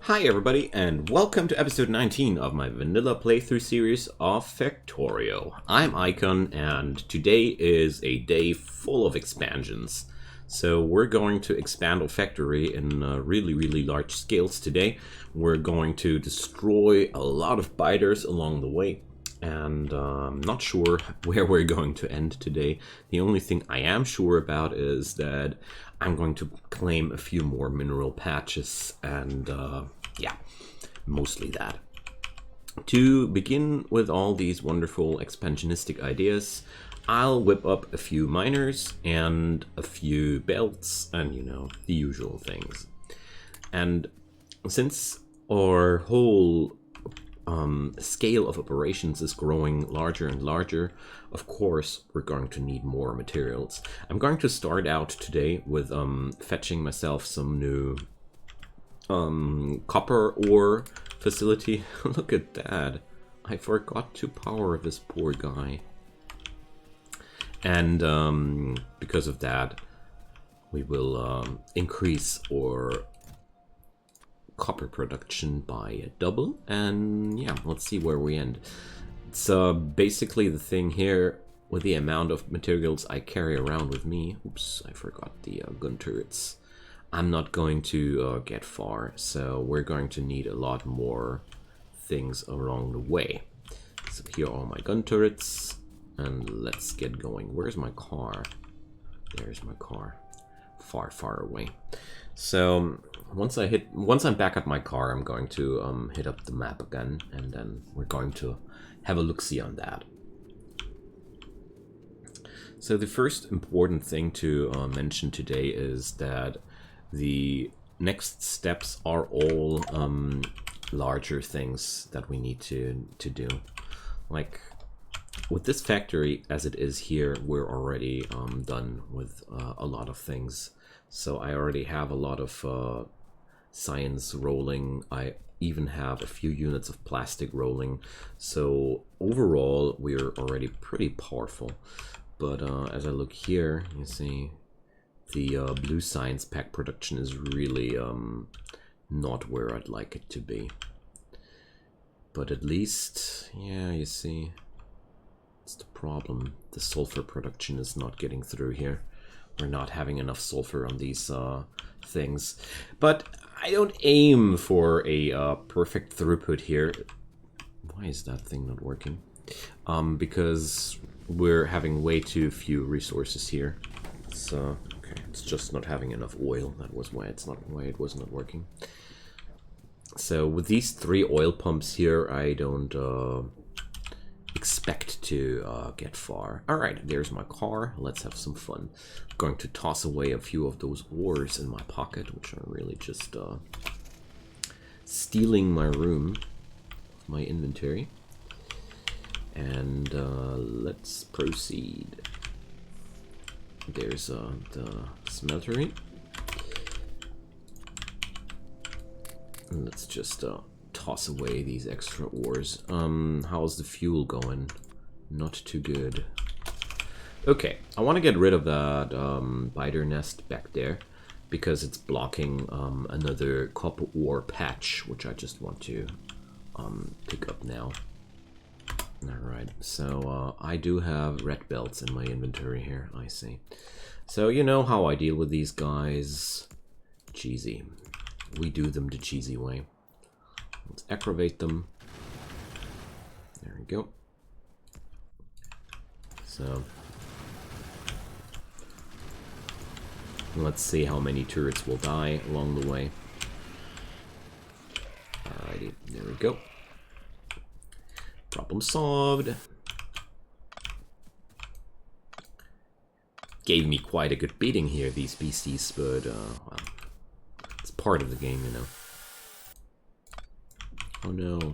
Hi everybody, and welcome to episode 19 of my vanilla playthrough series of Factorio. I'm Icon, and today is a day full of expansions. So we're going to expand our factory in really large scales today. We're going to destroy a lot of biters along the way, and I'm not sure where we're going to end today. The only thing I am sure about is that I'm going to claim a few more mineral patches, and yeah, mostly that. To begin with all these wonderful expansionistic ideas, I'll whip up a few miners and a few belts and, you know, the usual things. And since our whole scale of operations is growing larger and larger, of course we're going to need more materials. I'm going to start out today with fetching myself some new copper ore facility. Look at that, I forgot to power this poor guy. And because of that we will increase our copper production by double, and yeah, let's see where we end. It's basically the thing here with the amount of materials I carry around with me. Oops, I forgot the gun turrets. I'm not going to get far, so we're going to need a lot more things along the way. So here are my gun turrets, and let's get going. Where's my car? There's my car. Far away. So once I'm back at my car, I'm going to hit up the map again, and then we're going to have a look-see on that. So the first important thing to mention today is that the next steps are all larger things that we need to do. Like with this factory as it is here, we're already done with a lot of things. So I already have a lot of science rolling. I even have a few units of plastic rolling. So overall, we're already pretty powerful. But as I look here, you see the blue science pack production is really not where I'd like it to be. But at least, yeah, you see, it's the problem. The sulfur production is not getting through here. We're not having enough sulfur on these things. But I don't aim for a perfect throughput here. Why is that thing not working? Because we're having way too few resources here. So okay, it's just not having enough oil. That was why it was not working. So with these 3 oil pumps here, I don't expect to get far. Alright, there's my car. Let's have some fun. I'm going to toss away a few of those ores in my pocket, which are really just stealing my room, my inventory. And let's proceed. There's the smeltery. And let's just toss away these extra ores. How's the fuel going? Not too good. Okay, I want to get rid of that biter nest back there because it's blocking another copper ore patch, which I just want to pick up now. Alright, so I do have red belts in my inventory here, I see. So you know how I deal with these guys. Cheesy. We do them the cheesy way. Let's aggravate them. There we go. So let's see how many turrets will die along the way. Alrighty, there we go. Problem solved. Gave me quite a good beating here, these beasties, but well, it's part of the game, you know. Oh no.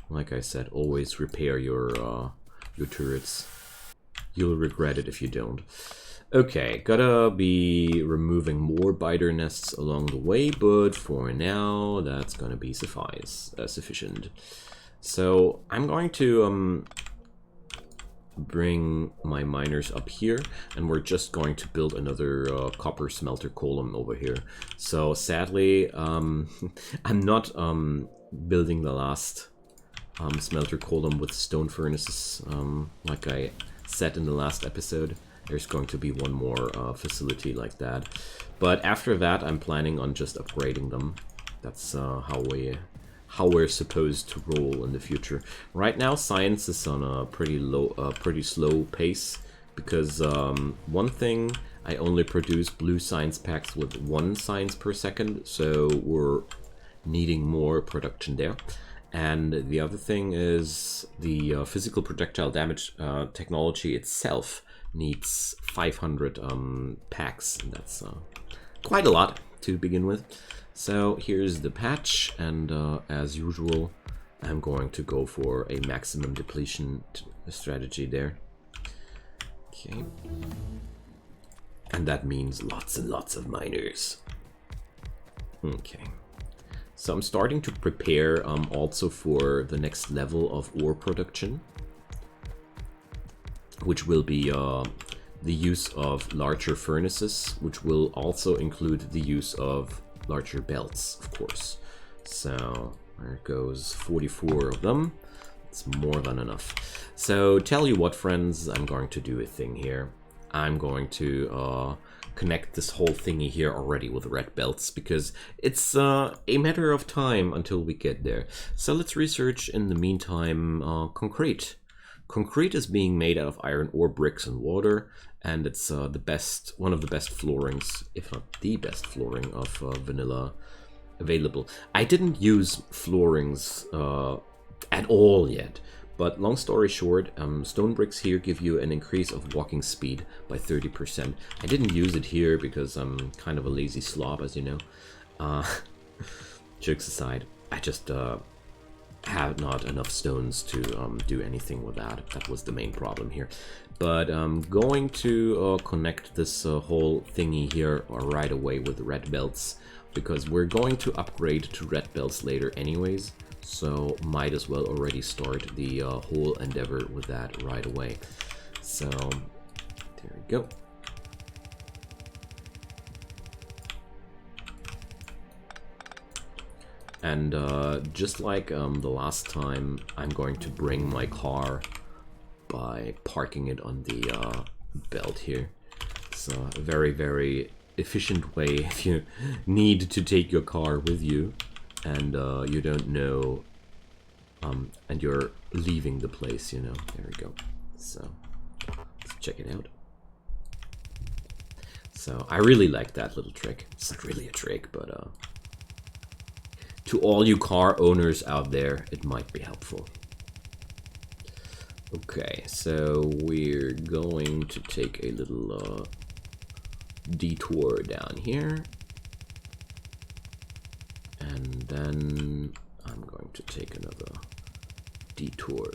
Like I said, always repair your turrets. You'll regret it if you don't. Okay, gotta be removing more biter nests along the way, but for now, that's gonna be sufficient. So I'm going to bring my miners up here, and we're just going to build another copper smelter column over here. So sadly, I'm not building the last smelter column with stone furnaces, like I said in the last episode. There's going to be one more facility like that, but after that I'm planning on just upgrading them. That's how we're supposed to roll in the future. Right now science is on a pretty slow pace, because one thing, I only produce blue science packs with 1 science per second, so we're needing more production there. And the other thing is the physical projectile damage technology itself needs 500 packs, and that's quite a lot to begin with. So here's the patch, and as usual I'm going to go for a maximum depletion strategy there. Okay, and that means lots and lots of miners. Okay, so I'm starting to prepare also for the next level of ore production, which will be the use of larger furnaces, which will also include the use of larger belts, of course. So there goes 44 of them. It's more than enough. So tell you what, friends, I'm going to do a thing here. I'm going to connect this whole thingy here already with red belts, because it's a matter of time until we get there. So let's research in the meantime concrete. Concrete is being made out of iron ore, bricks, and water, and it's one of the best floorings, if not the best flooring of vanilla available. I didn't use floorings at all yet, but long story short, stone bricks here give you an increase of walking speed by 30%. I didn't use it here because I'm kind of a lazy slob, as you know. Jokes aside, I just have not enough stones to do anything with that. That was the main problem here. But I'm going to connect this whole thingy here right away with red belts, because we're going to upgrade to red belts later anyways, so might as well already start the whole endeavor with that right away. So there we go. And just like the last time, I'm going to bring my car by parking it on the belt here. It's a very, very efficient way if you need to take your car with you and you don't know, and you're leaving the place, you know. There we go. So let's check it out. So I really like that little trick. It's not really a trick, but to all you car owners out there, it might be helpful. Okay, so we're going to take a little detour down here, and then I'm going to take another detour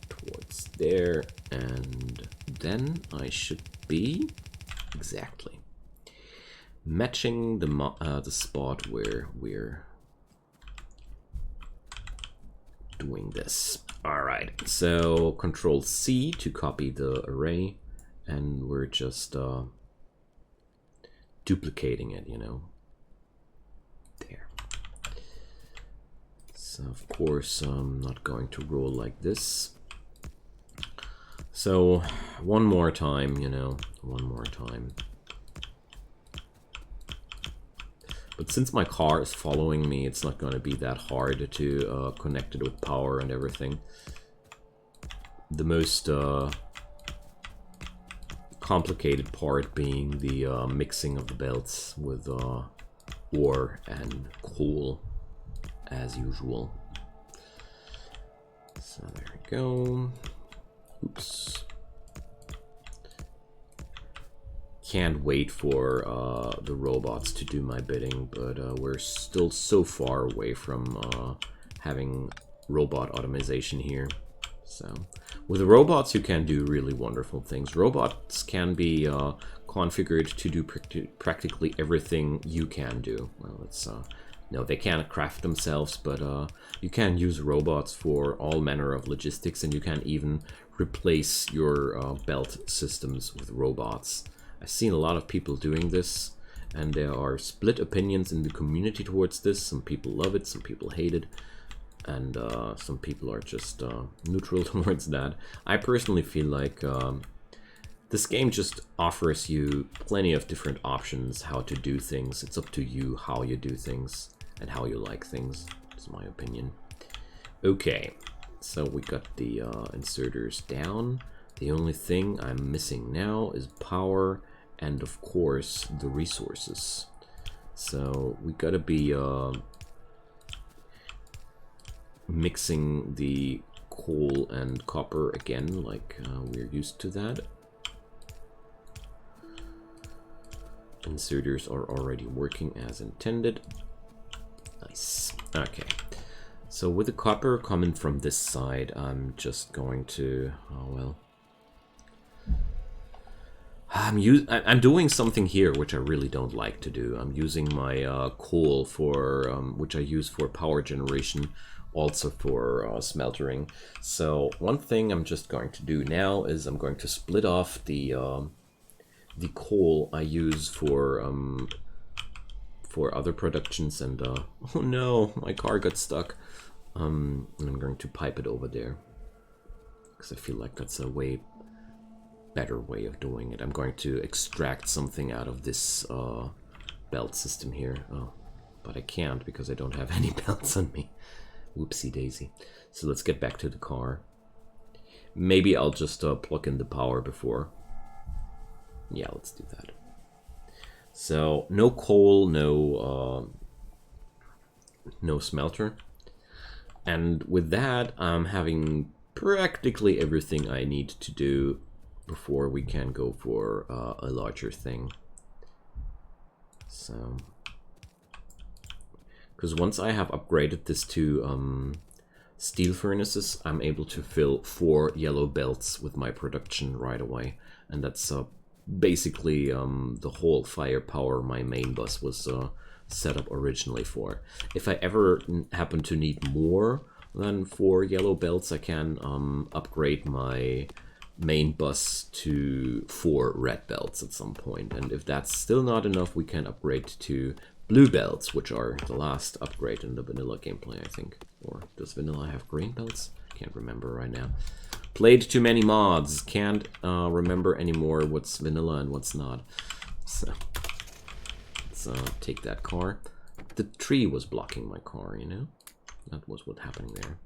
towards there, and then I should be exactly matching the spot where we're doing this. All right, so Control C to copy the array, and we're just duplicating it, you know. There. So of course I'm not going to roll like this. So one more time, you know, one more time. But since my car is following me, it's not going to be that hard to connect it with power and everything. The most complicated part being the mixing of the belts with ore and coal, as usual. So there we go. Oops. Can't wait for the robots to do my bidding, but we're still so far away from having robot automation here. So with the robots you can do really wonderful things. Robots can be configured to do practically everything you can do. Well, let's No, they can't craft themselves, but you can use robots for all manner of logistics, and you can even replace your belt systems with robots. I've seen a lot of people doing this, and there are split opinions in the community towards this. Some people love it, some people hate it, and some people are just neutral towards that. I personally feel like this game just offers you plenty of different options how to do things. It's up to you how you do things and how you like things. That's my opinion. Okay, so we got the inserters down. The only thing I'm missing now is power and, of course, the resources. So we gotta be mixing the coal and copper again, like we're used to that. Inserters are already working as intended. Nice. Okay. So with the copper coming from this side, I'm just going to, oh well. I'm doing something here which I really don't like to do. I'm using my coal for, which I use for power generation, also for smeltering. So one thing I'm just going to do now is I'm going to split off the coal I use for other productions, and oh no, my car got stuck. And I'm going to pipe it over there because I feel like that's a way better way of doing it. I'm going to extract something out of this belt system here. Oh, but I can't because I don't have any belts on me. Whoopsie daisy. So let's get back to the car. Maybe I'll just plug in the power before. Yeah, let's do that. So no coal, no smelter. And with that, I'm having practically everything I need to do before we can go for a larger thing. So, because once I have upgraded this to steel furnaces, I'm able to fill 4 yellow belts with my production right away. And that's basically the whole firepower my main bus was set up originally for. If I ever happen to need more than 4 yellow belts, I can upgrade my main bus to 4 red belts at some point. And if that's still not enough, we can upgrade to blue belts, which are the last upgrade in the vanilla gameplay, I think. Or does vanilla have green belts? Can't remember right now. Played too many mods, can't remember anymore what's vanilla and what's not. So let's take that car. The tree was blocking my car, you know? That was what happened there.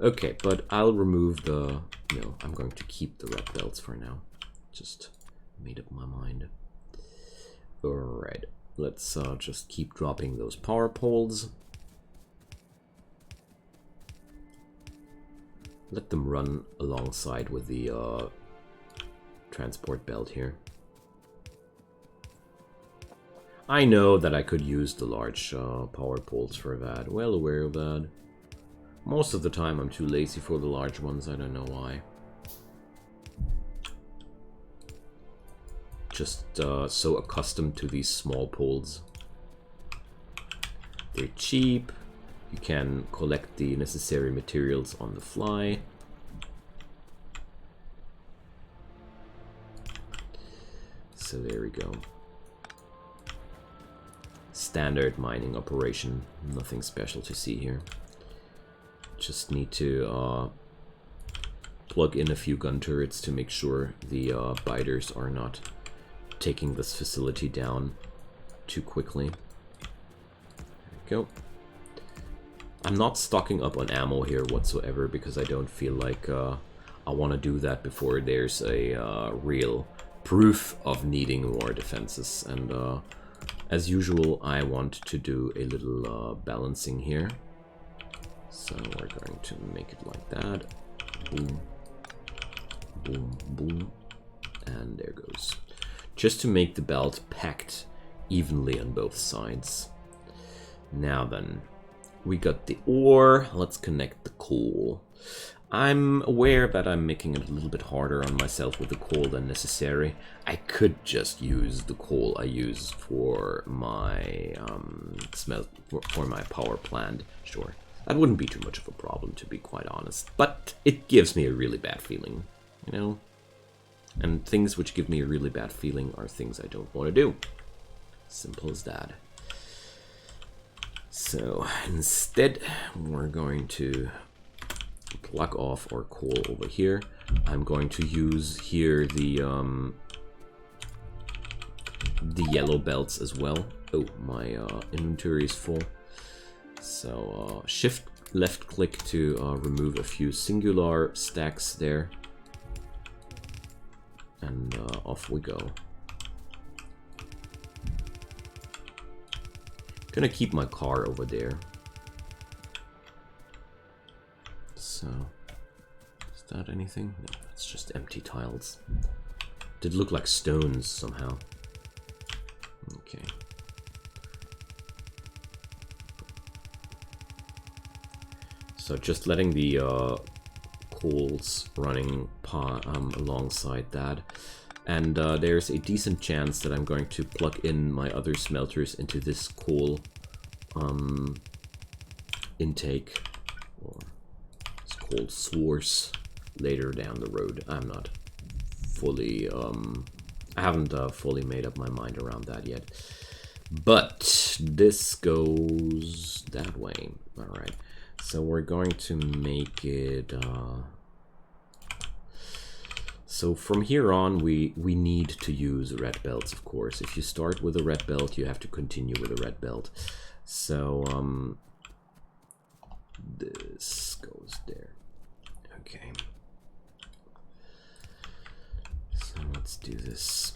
Okay, but I'll remove the... No, I'm going to keep the red belts for now. Just made up my mind. Alright, let's just keep dropping those power poles. Let them run alongside with the transport belt here. I know that I could use the large power poles for that. Well aware of that. Most of the time I'm too lazy for the large ones, I don't know why. Just so accustomed to these small poles. They're cheap. You can collect the necessary materials on the fly. So there we go. Standard mining operation. Nothing special to see here. Just need to plug in a few gun turrets to make sure the biters are not taking this facility down too quickly. There we go. I'm not stocking up on ammo here whatsoever because I don't feel like I want to do that before there's a real proof of needing more defenses. And as usual, I want to do a little balancing here. So we're going to make it like that. Boom, boom, boom, and there goes. Just to make the belt packed evenly on both sides. Now then, we got the ore. Let's connect the coal. I'm aware that I'm making it a little bit harder on myself with the coal than necessary. I could just use the coal I use for my for my power plant. Sure, that wouldn't be too much of a problem, to be quite honest. But it gives me a really bad feeling, you know. And things which give me a really bad feeling are things I don't want to do. Simple as that. So instead, we're going to plug off our coal over here. I'm going to use here the yellow belts as well. Oh, my inventory is full. So shift left click to remove a few singular stacks there. And off we go. Gonna keep my car over there. So, is that anything? No, it's just empty tiles. Did look like stones somehow. Okay. So just letting the coals running alongside that. And there's a decent chance that I'm going to plug in my other smelters into this coal intake, or it's called source, later down the road. I'm not fully, I haven't fully made up my mind around that yet. But this goes that way. Alright, so we're going to make it... So from here on, we need to use red belts, of course. If you start with a red belt, you have to continue with a red belt. So this goes there. Okay. So let's do this.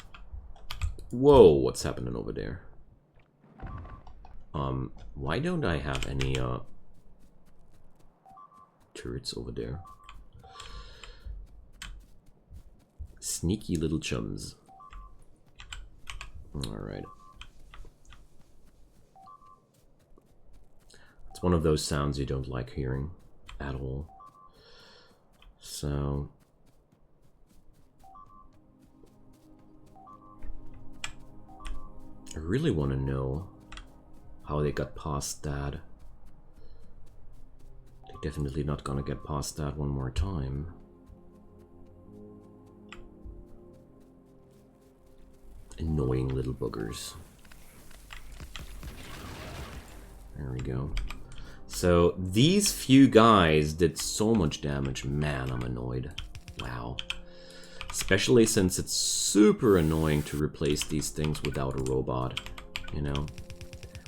Whoa, what's happening over there? Why don't I have any turrets over there? Sneaky little chums. Alright. It's one of those sounds you don't like hearing at all. So... I really want to know how they got past that. They're definitely not gonna get past that one more time. Annoying little boogers. There we go. So these few guys did so much damage. Man, I'm annoyed. Wow. Especially since it's super annoying to replace these things without a robot, you know.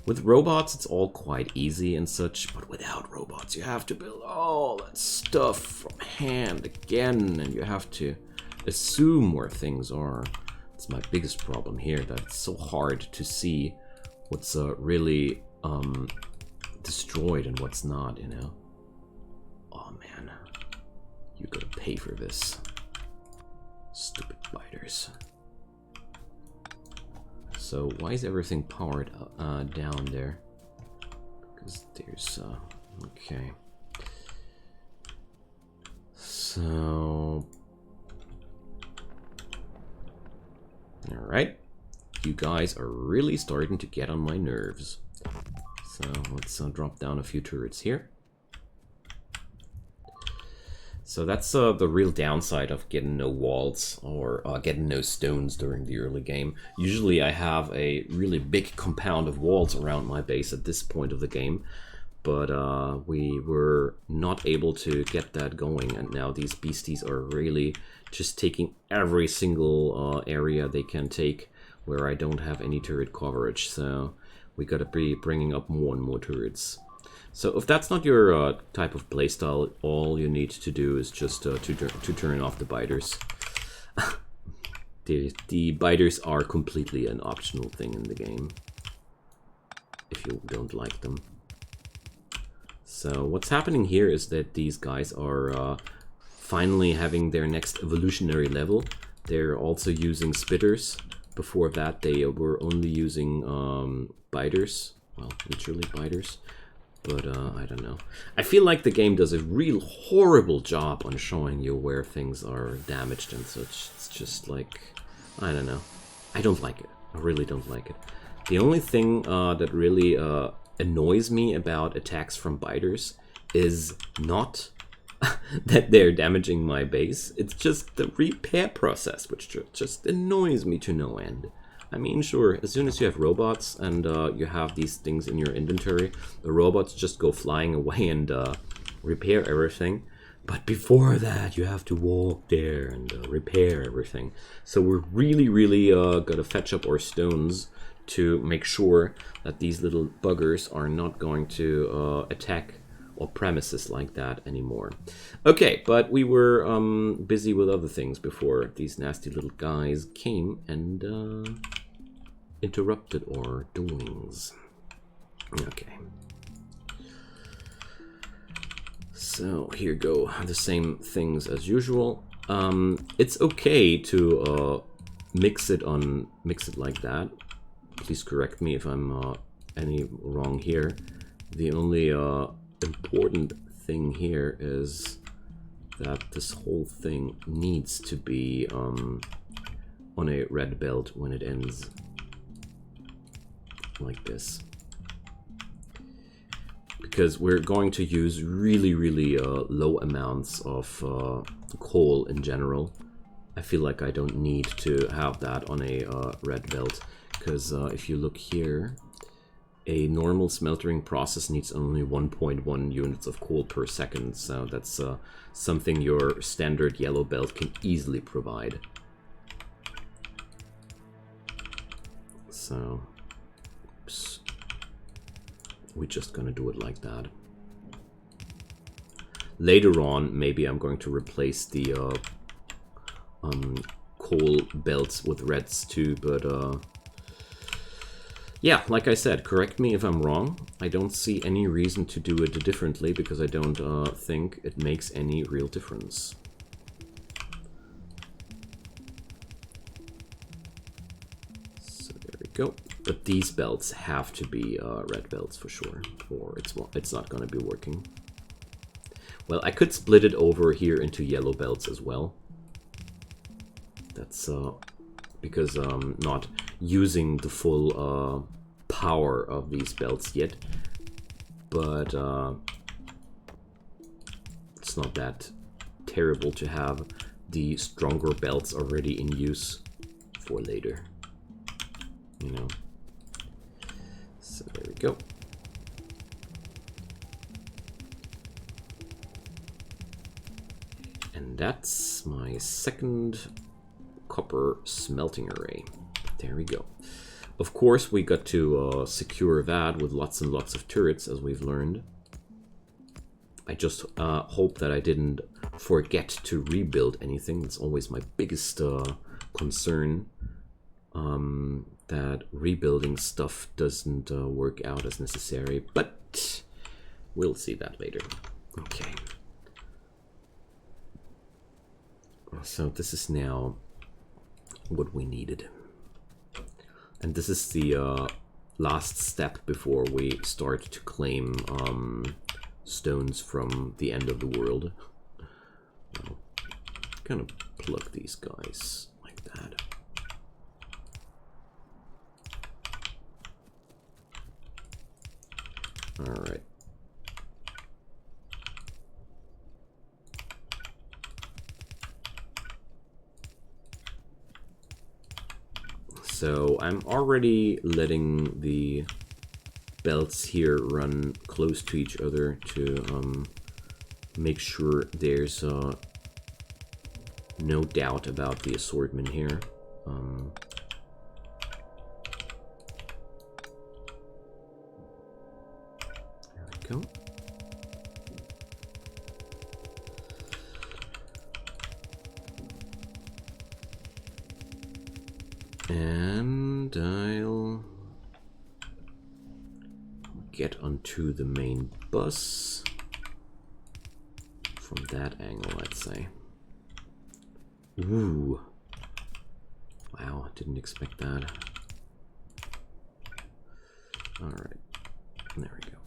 With robots, it's all quite easy and such, but without robots, you have to build all that stuff from hand again, and you have to assume where things are. It's my biggest problem here, that it's so hard to see what's really destroyed and what's not, you know. Oh man, you gotta pay for this. Stupid biters. So why is everything powered down there? Because there's okay. So all right, you guys are really starting to get on my nerves. So let's drop down a few turrets here. So that's the real downside of getting no walls or getting no stones during the early game. Usually I have a really big compound of walls around my base at this point of the game, but we were not able to get that going, and now these beasties are really just taking every single area they can take where I don't have any turret coverage, so we gotta be bringing up more and more turrets. So if that's not your type of playstyle, all you need to do is just to turn off the biters. The biters are completely an optional thing in the game, if you don't like them. So what's happening here is that these guys are finally having their next evolutionary level. They're also using spitters. Before that they were only using biters, well, literally biters. But I don't know. I feel like the game does a real horrible job on showing you where things are damaged and such. It's just like, I don't know. I don't like it. I really don't like it. The only thing that really annoys me about attacks from biters is not that they're damaging my base. It's just the repair process, which just annoys me to no end. I mean, sure, as soon as you have robots and you have these things in your inventory, the robots just go flying away and repair everything. But before that, you have to walk there and repair everything. So we're really, really gonna fetch up our stones to make sure that these little buggers are not going to attack or premises like that anymore. Okay, but we were busy with other things before these nasty little guys came and interrupted our doings. Okay. So here go the same things as usual. It's okay to mix it like that. Please correct me if I'm any wrong here. The only important thing here is that this whole thing needs to be on a red belt when it ends like this, because we're going to use really, really low amounts of coal in general. I feel like I don't need to have that on a red belt, because if you look here, a normal smeltering process needs only 1.1 units of coal per second, so that's something your standard yellow belt can easily provide. So we're just gonna do it like that. Later on, maybe I'm going to replace the coal belts with reds too, but yeah, like I said, correct me if I'm wrong. I don't see any reason to do it differently, because I don't think it makes any real difference. So there we go. But these belts have to be red belts for sure, or it's not going to be working. Well, I could split it over here into yellow belts as well. That's because I'm not using the full power of these belts yet, but it's not that terrible to have the stronger belts already in use for later, you know. So there we go. And that's my second copper smelting array. There we go. Of course, we got to secure that with lots and lots of turrets, as we've learned. I just hope that I didn't forget to rebuild anything. That's always my biggest concern. That rebuilding stuff doesn't work out as necessary, but we'll see that later. Okay. So this is now what we needed. And this is the last step before we start to claim stones from the end of the world. Well, gonna plug these guys like that. All right. So I'm already letting the belts here run close to each other to make sure there's no doubt about the assortment here. There we go. And I'll get onto the main bus from that angle, I'd say. Ooh. Wow, didn't expect that. Alright, there we go.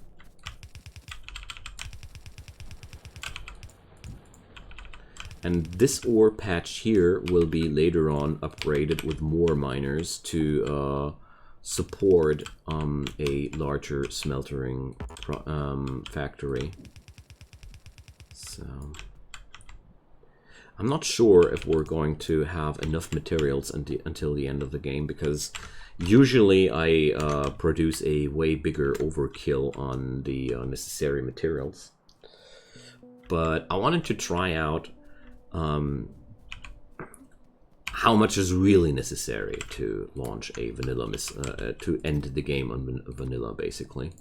And this ore patch here will be later on upgraded with more miners to support a larger smeltering factory. So I'm not sure if we're going to have enough materials until the end of the game, because usually I produce a way bigger overkill on the necessary materials. But I wanted to try out how much is really necessary to launch a vanilla to end the game on vanilla, basically,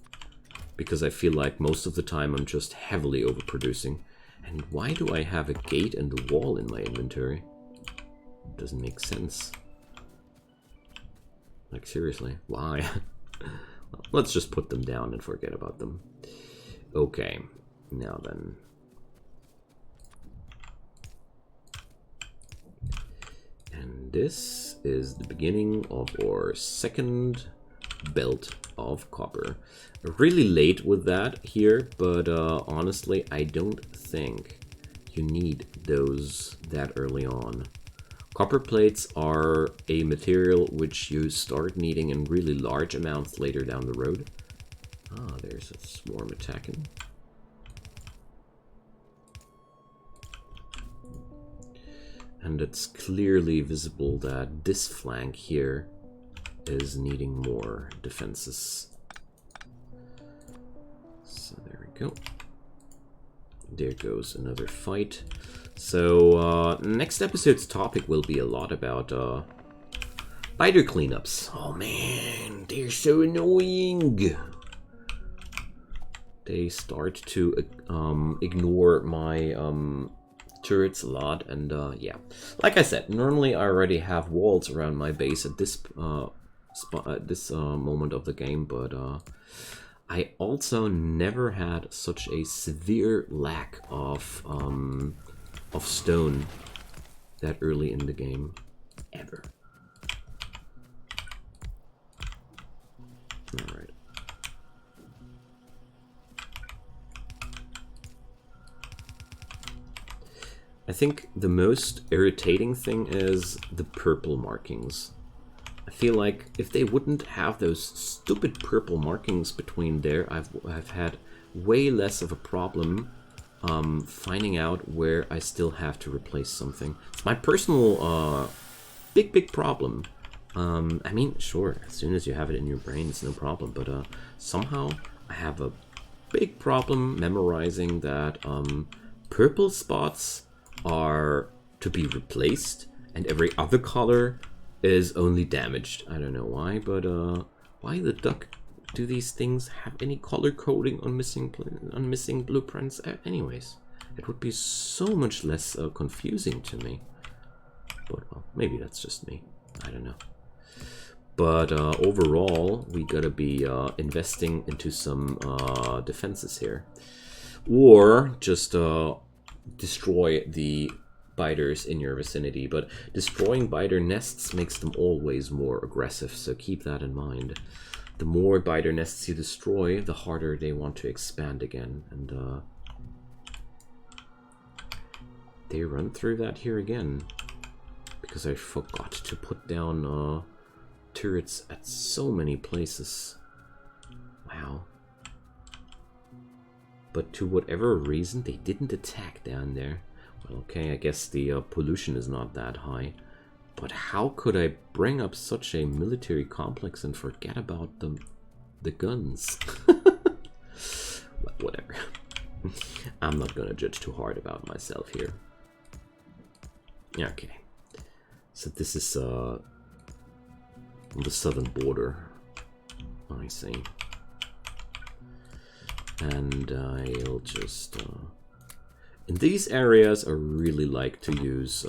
because I feel like most of the time I'm just heavily overproducing. And why do I have a gate and a wall in my inventory? It doesn't make sense. Like, seriously, why? Well, let's just put them down and forget about them. Okay, now then. And this is the beginning of our second belt of copper. Really late with that here, but honestly, I don't think you need those that early on. Copper plates are a material which you start needing in really large amounts later down the road. Ah, there's a swarm attacking. And it's clearly visible that this flank here is needing more defenses. So there we go. There goes another fight. So next episode's topic will be a lot about biter cleanups. Oh man, they're so annoying. They start to ignore my turrets a lot, and yeah, like I said, normally I already have walls around my base at this moment of the game, but I also never had such a severe lack of stone that early in the game, ever. All right. I think the most irritating thing is the purple markings. I feel like if they wouldn't have those stupid purple markings between there, I've had way less of a problem finding out where I still have to replace something. It's my personal big problem. I mean, sure, as soon as you have it in your brain, it's no problem, but somehow I have a big problem memorizing that purple spots are to be replaced and every other color is only damaged. I don't know why, but why the duck do these things have any color coding on missing blueprints? Anyways, it would be so much less confusing to me. But well, maybe that's just me. I don't know. But overall, we gotta be investing into some defenses here, or just destroy the biters in your vicinity. But destroying biter nests makes them always more aggressive, so keep that in mind. The more biter nests you destroy, the harder they want to expand again. And they run through that here again, because I forgot to put down turrets at so many places. Wow. But to whatever reason, they didn't attack down there. Well, okay, I guess the pollution is not that high. But how could I bring up such a military complex and forget about the guns? Well, whatever. I'm not gonna judge too hard about myself here. Okay. So this is on the southern border. I see. And I'll just... in these areas, I really like to use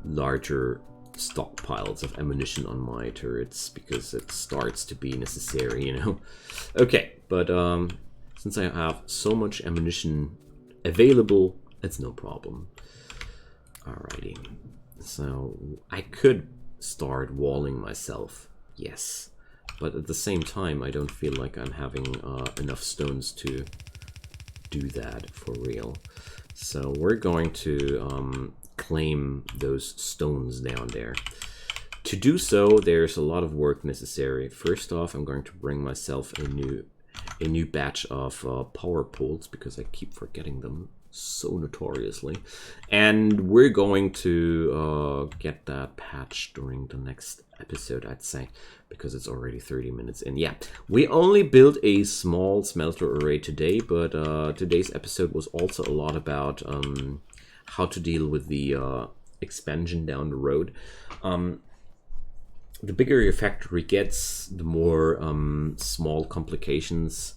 larger stockpiles of ammunition on my turrets, because it starts to be necessary, you know. Okay, but since I have so much ammunition available, it's no problem. Alrighty. So I could start walling myself, yes. But at the same time, I don't feel like I'm having enough stones to do that for real. So we're going to claim those stones down there. To do so, there's a lot of work necessary. First off, I'm going to bring myself a new batch of power poles, because I keep forgetting them so notoriously. And we're going to get that patch during the next episode, I'd say, because it's already 30 minutes in. Yeah, we only built a small smelter array today, but today's episode was also a lot about how to deal with the expansion down the road. The bigger your factory gets, the more small complications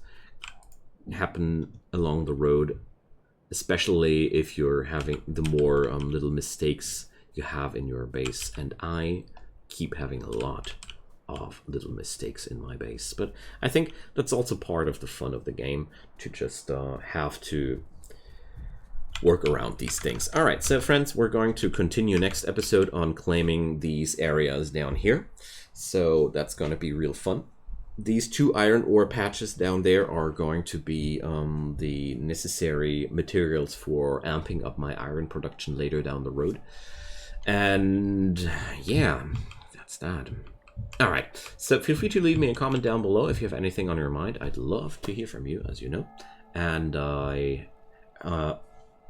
happen along the road, especially if you're having the more little mistakes you have in your base. And I keep having a lot of little mistakes in my base, but I think that's also part of the fun of the game, to just have to work around these things. All right, so friends, we're going to continue next episode on claiming these areas down here. So that's going to be real fun. These 2 iron ore patches down there are going to be the necessary materials for amping up my iron production later down the road. And yeah, that's that. All right, so feel free to leave me a comment down below if you have anything on your mind. I'd love to hear from you, as you know. And I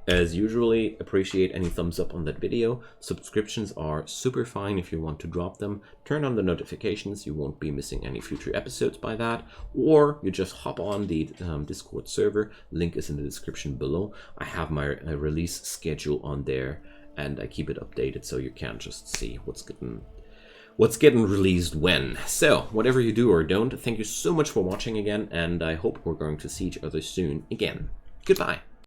as usually, appreciate any thumbs up on that video. Subscriptions are super fine if you want to drop them. Turn on the notifications, you won't be missing any future episodes by that. Or you just hop on the Discord server, link is in the description below. I have my release schedule on there, and I keep it updated so you can just see what's getting released when. So, whatever you do or don't, thank you so much for watching again, and I hope we're going to see each other soon again. Goodbye.